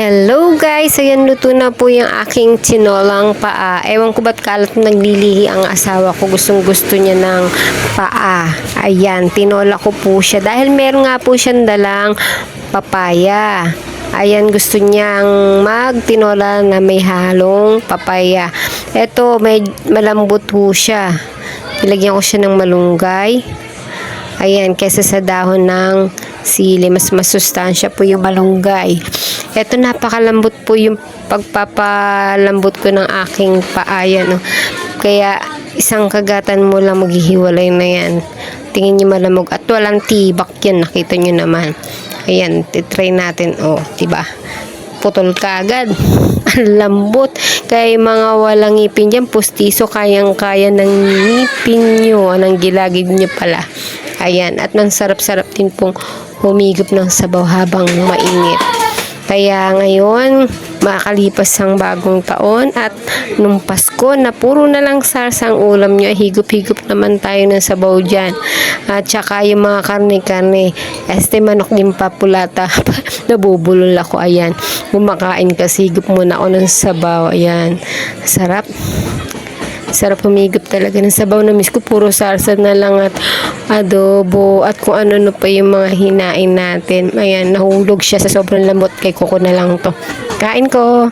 Hello guys! Ayan, luto na po yung aking tinolang paa. Ewan ko ba't kalat naglilihi ang asawa ko. Gustong gusto niya ng paa. Ayan, tinola ko po siya. Dahil meron nga po siyang dalang papaya. Ayan, gusto niyang magtinola na may halong papaya. Ito, may malambot po siya. Ilagyan ko siya ng malunggay. Ayan, kesa sa dahon ng sili, mas masustansya po yung malunggay. Ito, napakalambot po yung pagpapalambot ko ng aking paa. Yan, no? Kaya isang kagatan mo lang maghihiwalay na yan. Tingin nyo malamog at walang tibak yan, nakita nyo naman. Ayan, titry natin. Oh, diba? Putol ka agad. Ang lambot. Kaya mga walang ngipin dyan, pustiso, kayang-kaya ng ngipin nyo, ng gilagid nyo pala. Ayan, at nang sarap-sarap din pong humigop ng sabaw habang mainit. Kaya ngayon, makakalipas ang bagong taon at nung Pasko na puro na lang sarsang ulam nyo, higop-higop naman tayo ng sabaw dyan. At saka yung mga karne-karne, manok din papulata, nabubulol ako, ayan. Kumakain kasi, higop muna ako ng sabaw, ayan. Sarap. Sarap humigop talaga ng sabaw na miss ko. Puro sarsa na lang at adobo at kung ano pa yung mga hinain natin. Ayan, nahulog siya sa sobrang lambot. Kay kuko na lang to. Kain ko!